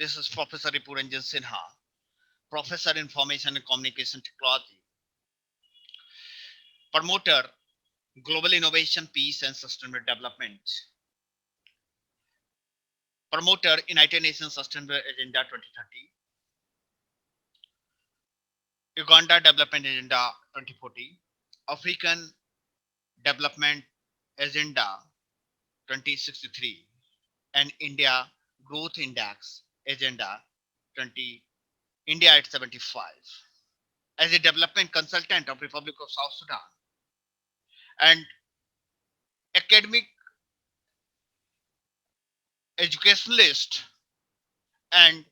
This is Professor Ripuranjan Sinha, Professor Information and Communication Technology, promoter Global Innovation, Peace and Sustainable Development, promoter United Nations Sustainable Agenda 2030, Uganda Development Agenda 2040, African Development Agenda 2063, and India Growth Index Agenda 20 India at 75. As a development consultant of Republic of South Sudan and academic educationalist and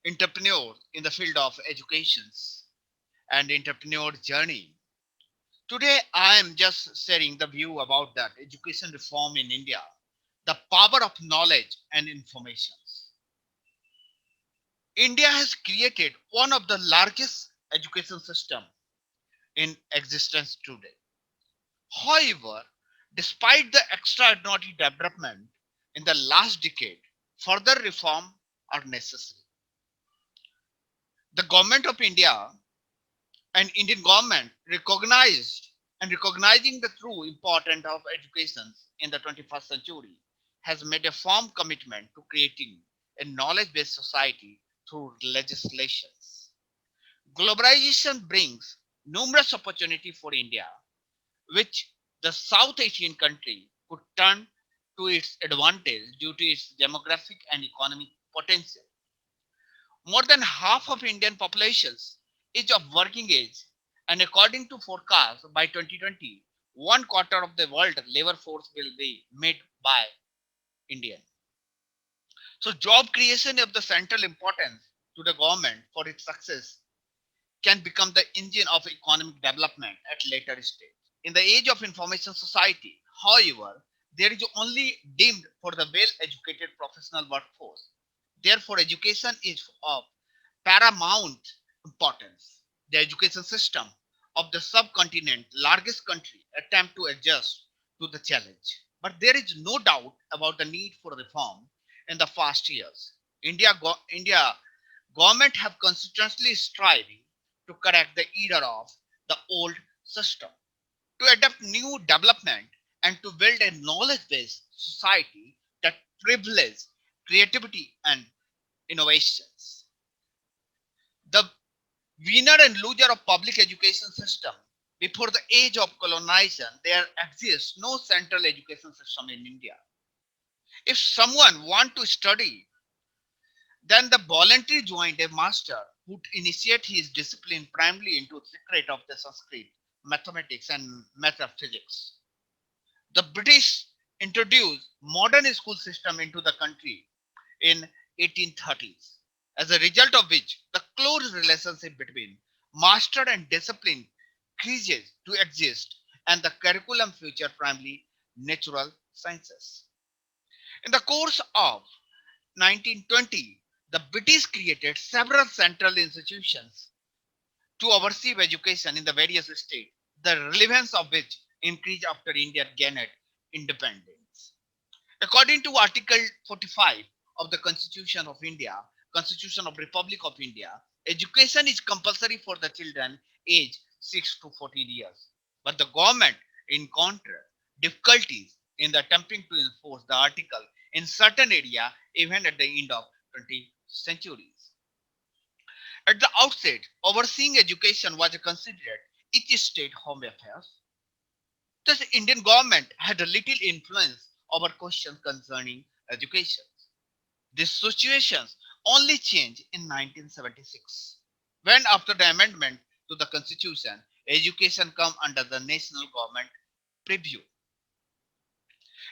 entrepreneur in the field of educations and entrepreneur journey. Today, I am just sharing the view about that education reform in India, the power of knowledge and information. India has created one of the largest education system in existence today. However, despite the extraordinary development in the last decade, further reform are necessary. The government of India and Indian government recognized and recognizing the true importance of education in the 21st century has made a firm commitment to creating a knowledge-based society through legislations. Globalization brings numerous opportunities for India, which the South Asian country could turn to its advantage due to its demographic and economic potential. More than half of Indian populations is of working age, and according to forecasts by 2020, one quarter of the world labor force will be made by Indian. So job creation of the central importance to the government for its success can become the engine of economic development at later stage. In the age of information society, however, there is only deemed for the well-educated professional workforce. Therefore, education is of paramount importance. The education system of the subcontinent, largest country, attempt to adjust to the challenge. But there is no doubt about the need for reform in the past years. India government have consistently striving to correct the error of the old system, to adapt new development and to build a knowledge-based society that privileges creativity and innovations. The winner and loser of public education system before the age of colonization, there exists no central education system in India. If someone want to study, then the voluntary joined a master who initiate his discipline primarily into secret of the Sanskrit, mathematics and metaphysics. The British introduced modern school system into the country in 1830s, as a result of which the close relationship between master and discipline ceases to exist and the curriculum feature primarily natural sciences. In the course of 1920, the British created several central institutions to oversee education in the various states, the relevance of which increased after India gained independence. According to Article 45 of the Constitution of India, Constitution of Republic of India, education is compulsory for the children aged 6 to 14 years. But the government encountered difficulties in the attempting to enforce the article in certain area even at the end of 20th centuries. At the outset, overseeing education was considered each state home affairs. Thus, Indian government had a little influence over questions concerning education. These situations only changed in 1976, when after the amendment to the constitution, education come under the national government preview.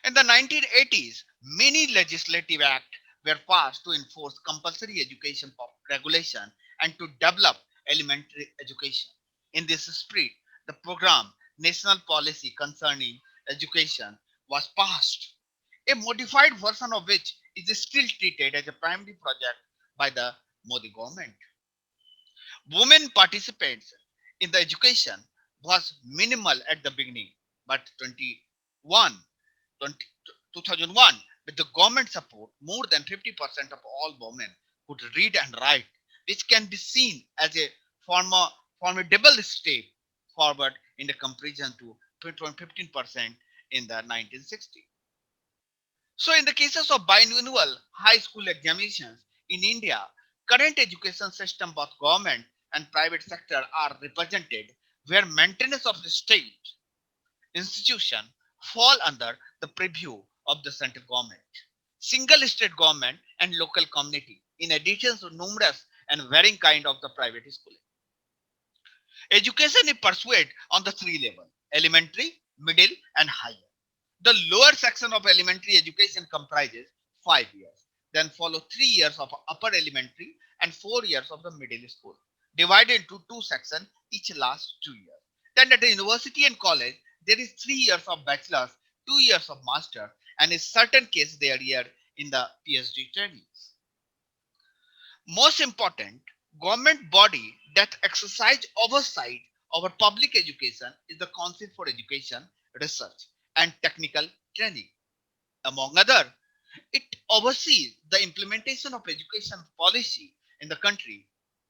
In the 1980s, many legislative acts were passed to enforce compulsory education regulation and to develop elementary education. In this spirit, the program National Policy Concerning Education was passed, a modified version of which is still treated as a primary project by the Modi government. Women participants in the education was minimal at the beginning, but 2001, with the government support, more than 50% of all women could read and write, which can be seen as a formidable step forward in the comparison to 15% in the 1960s. So, in the cases of biannual high school examinations in India, current education system, both government and private sector are represented, where maintenance of the state institution fall under the purview of the central government, single state government and local community, in addition to numerous and varying kind of the private schooling. Education is pursued on the three levels: elementary, middle, and higher. The lower section of elementary education comprises 5 years, then follow 3 years of upper elementary and 4 years of the middle school, divided into two sections, each lasts 2 years. Then at the university and college, there is 3 years of bachelor's, 2 years of master, and in certain cases they are year in the PhD trainings. Most important, government body that exercise oversight over public education is the Council for Education, Research and Technical Training. Among other, it oversees the implementation of education policy in the country.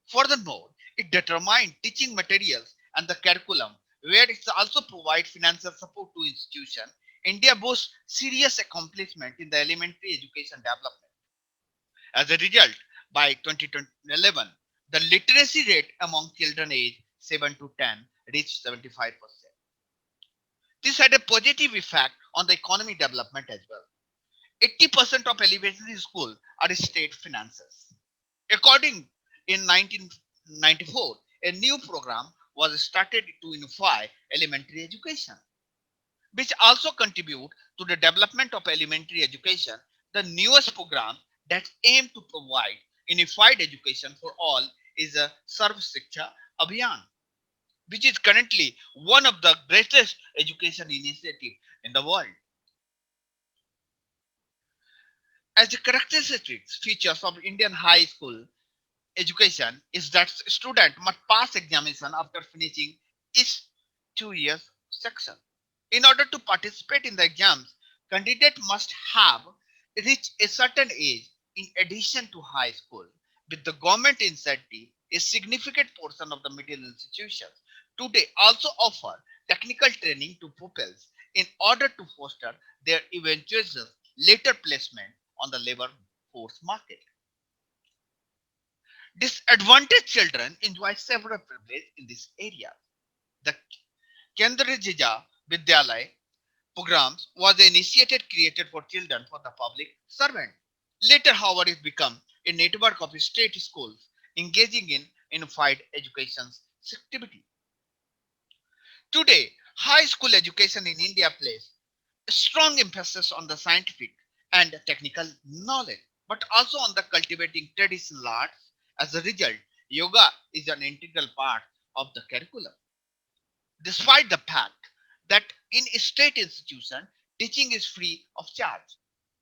Furthermore, it determines teaching materials and the curriculum, where it also provides financial support to institutions. India boasts serious accomplishment in the elementary education development. As a result, by 2011, the literacy rate among children aged 7 to 10 reached 75%. This had a positive effect on the economy development as well. 80% of elementary schools are state finances. According in 1994, a new program was started to unify elementary education, which also contribute to the development of elementary education. The newest program that aim to provide unified education for all is a Sarv Shiksha Abhiyan, which is currently one of the greatest education initiatives in the world. As the characteristics features of Indian high school education is that student must pass examination after finishing each 2 years section. In order to participate in the exams, candidate must have reached a certain age in addition to high school. With the government incentive, a significant portion of the middle institutions today also offer technical training to pupils in order to foster their eventual later placement on the labor force market. Disadvantaged children enjoy several privileges in this area. The Kendra Vidyalaya programs was initiated created for children for the public servant. Later, however, it became a network of state schools engaging in unified education activity. Today, high school education in India places a strong emphasis on the scientific and technical knowledge, but also on the cultivating traditional arts. As a result, yoga is an integral part of the curriculum. Despite the fact that in a state institution, teaching is free of charge,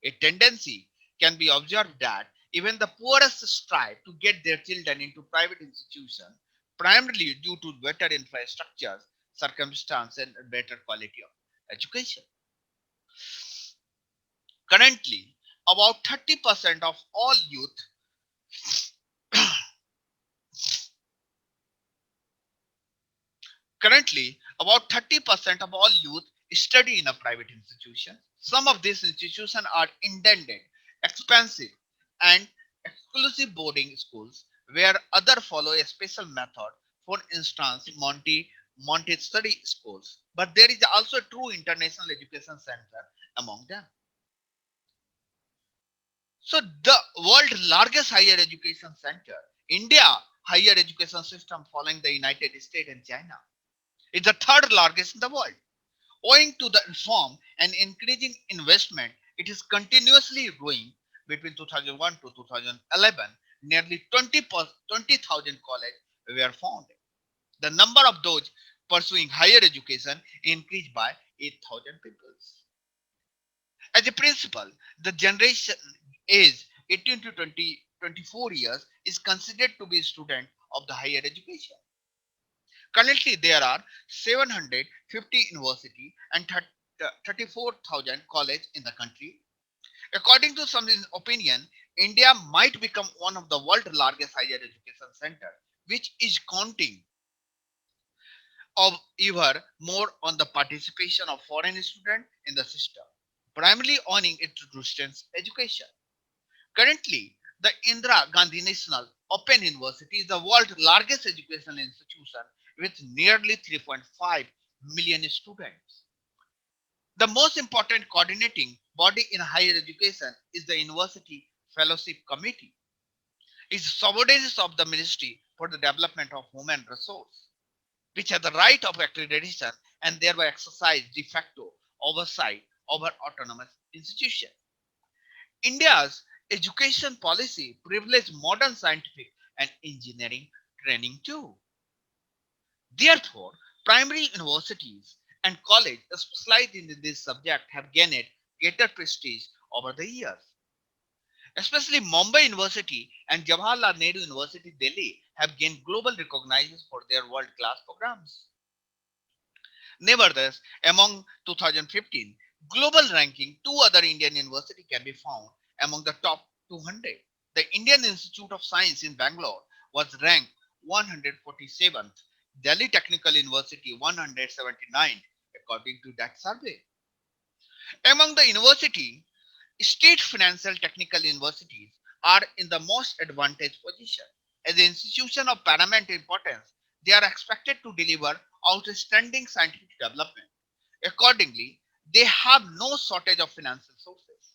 a tendency can be observed that even the poorest strive to get their children into private institutions, primarily due to better infrastructures, circumstance, and better quality of education. Currently, about 30% of all youth Currently, about 30% of all youth study in a private institution. Some of these institutions are intended, expensive, and exclusive boarding schools, where others follow a special method. For instance, Montessori schools. But there is also a true international education center among them. So, the world's largest higher education center, India higher education system, following the United States and China, is the third largest in the world. Owing to the reform and increasing investment, it is continuously growing. Between 2001 to 2011, nearly 20,000 colleges were founded. The number of those pursuing higher education increased by 8,000 people. As a principal, the generation age 18 to 24 years is considered to be a student of the higher education. Currently, there are 750 university and 34,000 colleges in the country. According to some opinion, India might become one of the world's largest higher education center, which is counting of ever more on the participation of foreign students in the system, primarily owning it to distance education. Currently, the Indira Gandhi National Open University is the world's largest educational institution with nearly 3.5 million students. The most important coordinating body in higher education is the University Fellowship Committee. It is subordinate of the Ministry for the Development of Human Resource, which has the right of accreditation and thereby exercise de facto oversight over autonomous institutions. India's education policy privileges modern scientific and engineering training too. Therefore, primary universities and colleges specialized in this subject have gained greater prestige over the years. Especially Mumbai University and Jawaharlal Nehru University, Delhi, have gained global recognition for their world-class programs. Nevertheless, among 2015 global ranking, two other Indian universities can be found among the top 200. The Indian Institute of Science in Bangalore was ranked 147th, Delhi Technical University 179, according to that survey. Among the university, state financial technical universities are in the most advantaged position. As an institution of paramount importance, they are expected to deliver outstanding scientific development. Accordingly, they have no shortage of financial sources.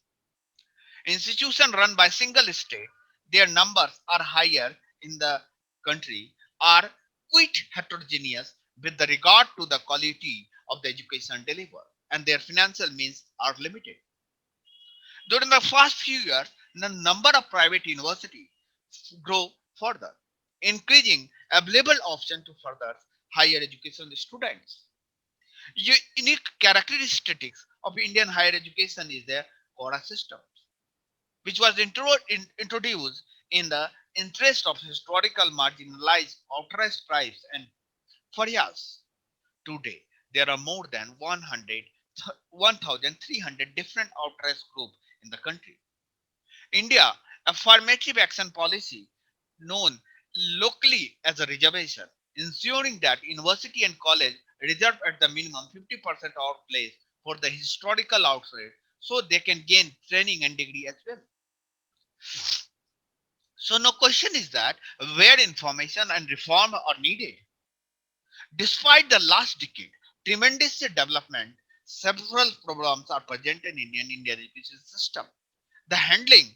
Institutions run by single state, their numbers are higher in the country, are quite heterogeneous with the regard to the quality of the education delivered, and their financial means are limited. During the first few years, the number of private universities grow further, increasing available option to further higher education students. Unique characteristics of Indian higher education is their quota system, which was introduced in the interest of historical marginalized authorized tribes and Faryas. Today, there are more than 1,300 different authorized groups in the country. India affirmative action policy, known locally as a reservation, ensuring that university and college reserve at the minimum 50% of place for the historical outside so they can gain training and degree as well. So no question is that where information and reform are needed. Despite the last decade, tremendous development, several problems are present in Indian education system. The handling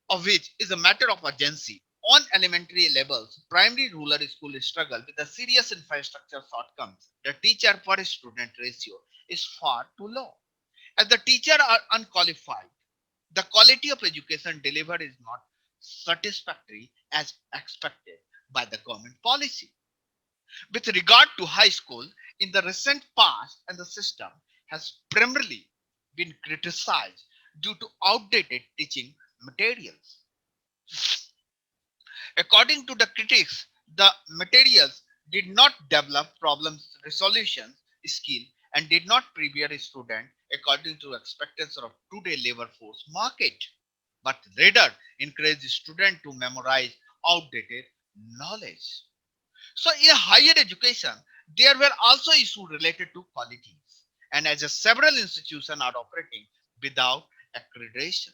of which is a matter of urgency. On elementary levels, primary rural school struggle with the serious infrastructure shortcomings. The teacher per student ratio is far too low. As the teachers are unqualified, the quality of education delivered is not satisfactory as expected by the government policy. With regard to high school, in the recent past, and the system has primarily been criticized due to outdated teaching materials. According to the critics, the materials did not develop problem resolution skill and did not prepare a student according to expectations of today labor force market, but rather encourage student to memorize outdated knowledge. So in higher education, there were also issues related to qualities, and as a several institutions are operating without accreditation.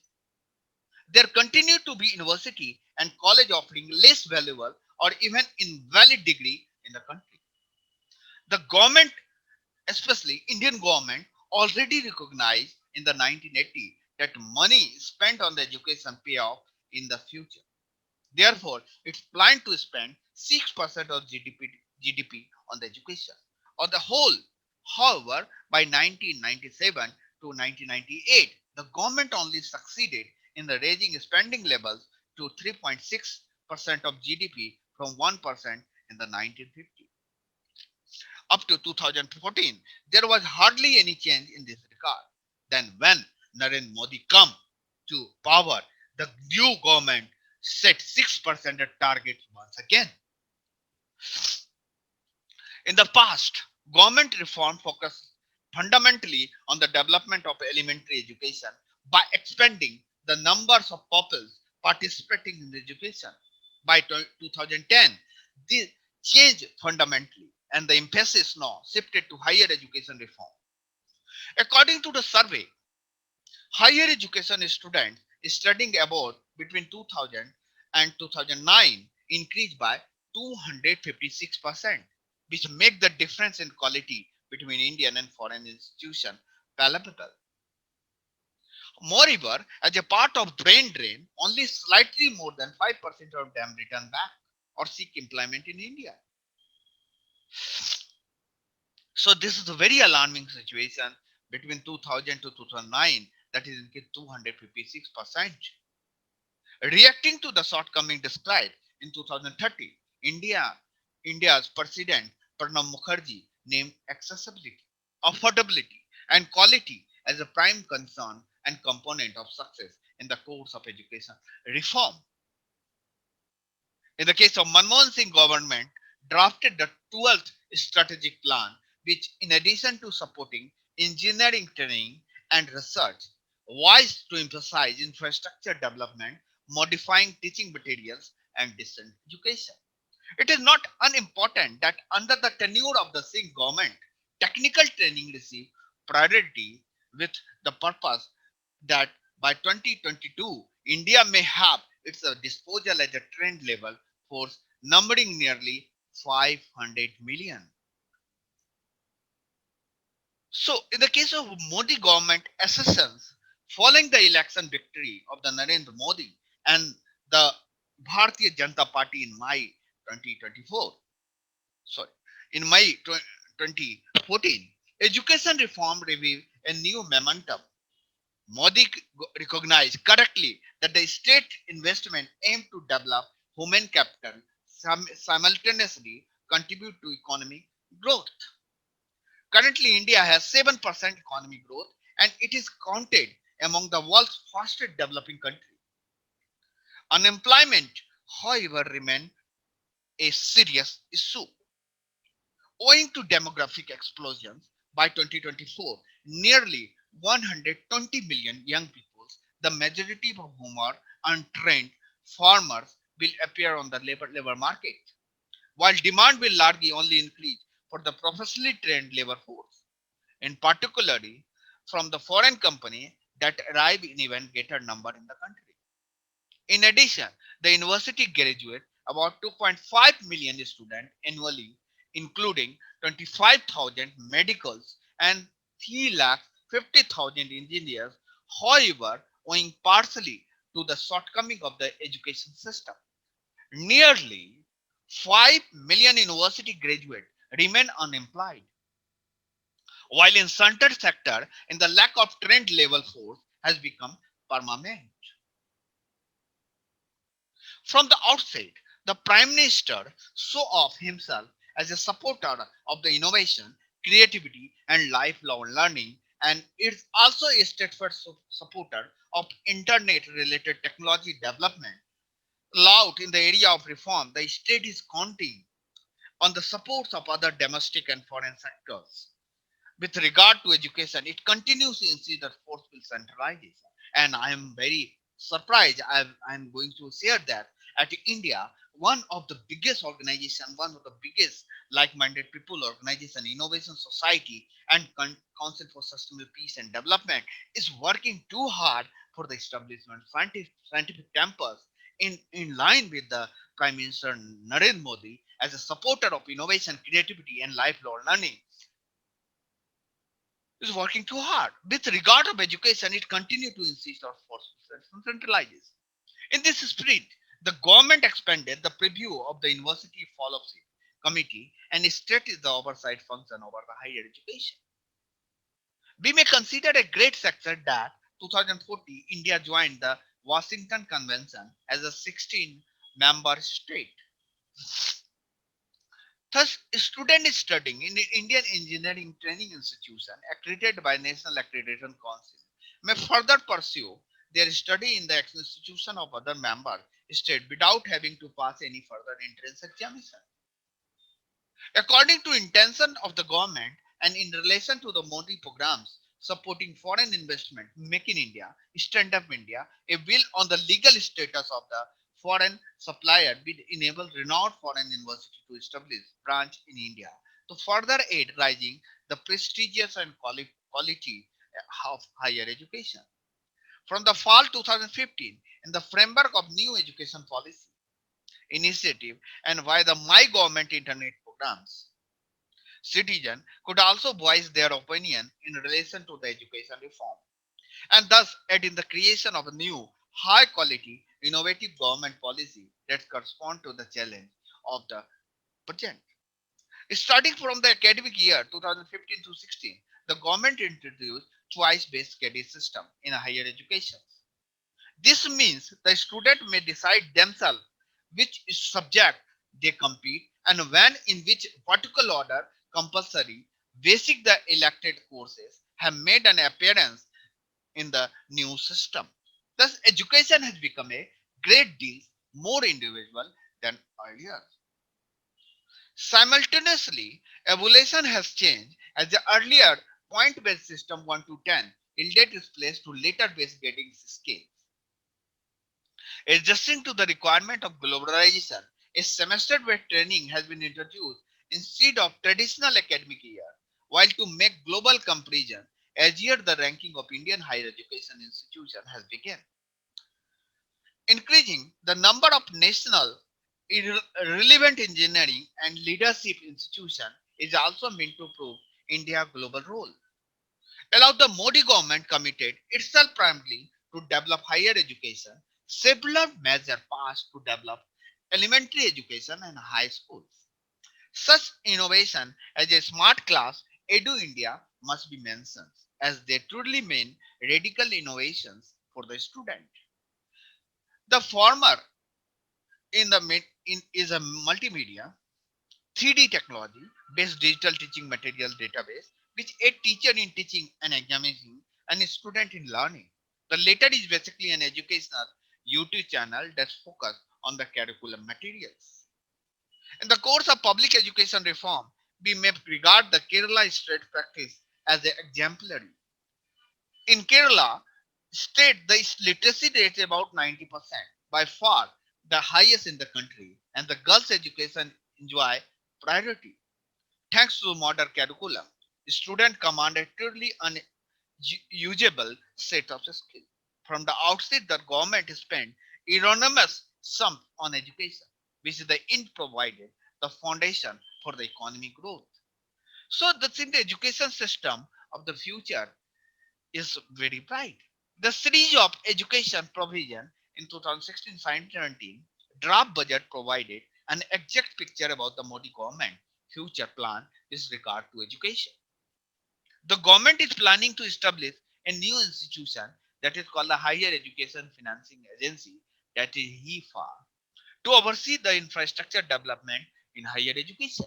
There continue to be university and college offering less valuable or even invalid degree in the country. The government, especially Indian government, already recognized in the 1980 that money spent on the education pay off in the future. Therefore, it's planned to spend 6% of GDP on the education. On the whole, however, by 1997 to 1998, the government only succeeded in the raising spending levels to 3.6% of GDP from 1% in the 1950. Up to 2014, there was hardly any change in this regard. Then when Narendra Modi come to power, the new government set 6% target once again. In the past, government reform focused fundamentally on the development of elementary education by expanding the numbers of pupils participating in education. By 2010, this changed fundamentally, and the emphasis now shifted to higher education reform. According to the survey, higher education students studying abroad between 2000 and 2009 increased by 256%, which make the difference in quality between Indian and foreign institutions palpable. Moreover, as a part of brain drain, only slightly more than 5% of them return back or seek employment in India. So this is a very alarming situation between 2000 to 2009, that is 256%. Reacting to the shortcoming described in 2030, India's President Pranab Mukherjee named accessibility, affordability, and quality as a prime concern and component of success in the course of education reform. In the case of Manmohan Singh government, drafted the 12th strategic plan, which in addition to supporting engineering training and research, was to emphasize infrastructure development, modifying teaching materials, and distance education. It is not unimportant that under the tenure of the Singh government, technical training received priority with the purpose that by 2022, India may have its disposal as a trained level force numbering nearly 500 million. So, in the case of Modi government assistance, following the election victory of the Narendra Modi and the Bharatiya Janata Party in May 2024, sorry, in May 2014, education reform revived a new momentum. Modi recognized correctly that the state investment aimed to develop human capital simultaneously contribute to economic growth. Currently, India has 7% economic growth and it is counted among the world's fastest developing countries. Unemployment, however, remains a serious issue. Owing to demographic explosions, by 2024, nearly 120 million young people, the majority of whom are untrained farmers, will appear on the labor market, while demand will largely only increase for the professionally trained labor force, in particularly from the foreign company that arrive in even greater number in the country. In addition, the university graduate about 2.5 million students annually, including 25,000 medicals and 3,50,000 engineers, however, owing partially to the shortcoming of the education system. Nearly 5 million university graduates remain unemployed, while in certain sector, in the lack of trained labor force has become permanent. From the outset, the Prime Minister saw off himself as a supporter of the innovation, creativity, and lifelong learning, and is also a steadfast supporter of internet-related technology development. Loud in the area of reform, the state is counting on the supports of other domestic and foreign sectors. With regard to education, it continues to insist that forceful centralization. And I am very surprised. I'm going to share that at India, one of the biggest organization, one of the biggest like-minded people organization, Innovation Society and Council for Sustainable Peace and Development is working too hard for the establishment of scientific campus in line with the Prime Minister Narendra Modi as a supporter of innovation, creativity, and lifelong learning is working too hard. With regard of education, it continued to insist on forceful centralization. In this spirit, the government expanded the preview of the University Policy Committee and strengthened the oversight function over the higher education. We may consider a great success that 2040 India joined the Washington Convention as a 16 member state. Thus, students studying in the Indian Engineering Training Institution accredited by National Accreditation Council may further pursue their study in the institution of other member state without having to pass any further entrance examination. According to intention of the government and in relation to the Modi programs, supporting foreign investment, Make in India, Stand Up India, a bill on the legal status of the foreign supplier will enable renowned foreign university to establish branch in India to further aid rising the prestigious and quality of higher education. From the fall 2015, in the framework of new education policy initiative and via the My Government Internet programs, citizens could also voice their opinion in relation to the education reform and thus aid in the creation of a new, high quality, innovative government policy that correspond to the challenge of the present. Starting from the academic year 2015 to 16, the government introduced choice-based credit system in higher education. This means the student may decide themselves which subject they compete and when in which particular order compulsory basic the elected courses have made an appearance in the new system. Thus, education has become a great deal more individual than earlier. Simultaneously, evaluation has changed as the earlier point-based system 1 to 10 yielded its place to later based grading scales. Adjusting to the requirement of globalization, a semester-based training has been introduced instead of traditional academic year, while to make global comparison, as year the ranking of Indian higher education institution has begun. Increasing the number of national relevant engineering and leadership institutions is also meant to prove India's global role. Allow the Modi government committed itself primarily to develop higher education, several measures passed to develop elementary education and high schools. Such innovation as a smart class, Edu India must be mentioned as they truly mean radical innovations for the student. The former is a multimedia 3D technology based digital teaching material database which aid teacher in teaching and examining and a student in learning. The latter is basically an educational YouTube channel that's focused on the curriculum materials. In the course of public education reform, we may regard the Kerala state practice as exemplary. In Kerala, state the literacy rate is about 90%, by far the highest in the country, and the girls' education enjoy priority. Thanks to modern curriculum, students command a truly unusable set of skills. From the outset, the government spent enormous sums on education, which is the in provided the foundation for the economic growth. So the thing, the education system of the future is very bright. The series of education provision in 2016-17 draft budget provided an exact picture about the Modi government future plan with regard to education. The government is planning to establish a new institution that is called the Higher Education Financing Agency, that is HEFA, to oversee the infrastructure development in higher education.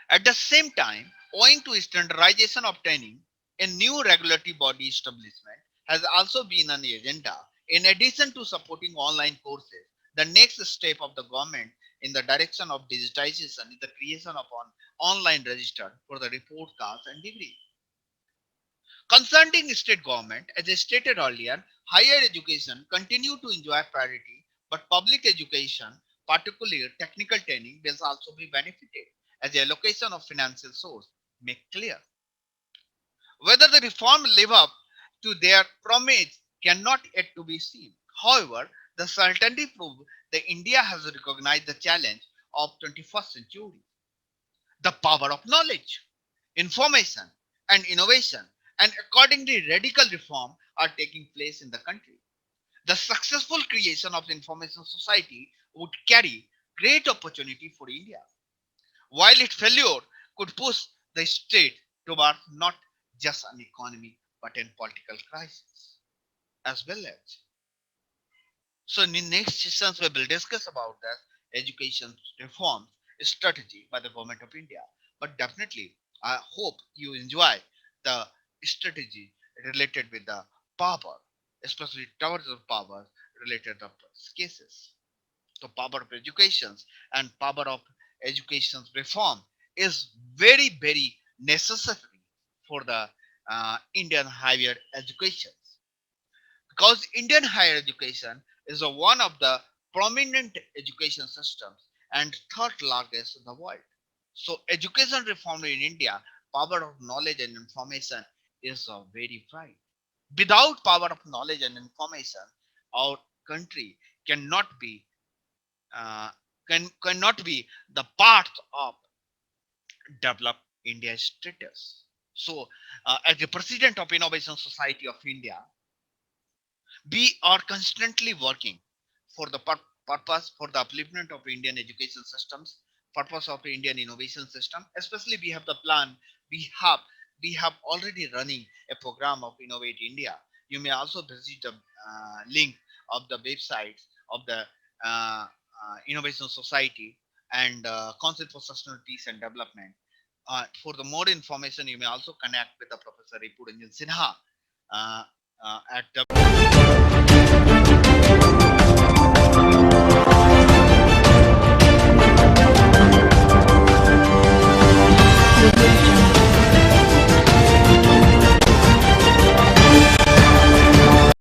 At the same time, owing to standardization of training, a new regulatory body establishment has also been on the agenda. In addition to supporting online courses, the next step of the government in the direction of digitization is the creation of an online register for the report cards and degree. Concerning state government, as I stated earlier, higher education continue to enjoy priority, but public education, particularly technical training, will also be benefited as the allocation of financial source make clear. Whether the reform live up to their promise cannot yet to be seen. However, the certainty prove that India has recognized the challenge of 21st century, the power of knowledge, information, and innovation, and accordingly radical reform are taking place in the country. The successful creation of the information society would carry great opportunity for India, while its failure could push the state towards not just an economy but a political crisis as well as. So in the next sessions we will discuss about the education reform strategy by the government of India. But definitely I hope you enjoy the strategy related with the power, especially towers of power related to cases. So power of education and power of education reform is very necessary for the Indian higher education, because Indian higher education is one of the prominent education systems and third largest in the world. So education reform in India, power of knowledge and information is very bright. Without power of knowledge and information, our country cannot be uh, cannot be the part of developed India status. So, as the president of Innovation Society of India, we are constantly working for the purpose for the upliftment of Indian education systems, purpose of Indian innovation system. Especially, we have the plan. We have we have already running a program of Innovate India. You may also visit the link of the websites of the Innovation Society and Council for Sustainable Peace and Development. For the more information, you may also connect with the Professor Ripuranjan Sinha at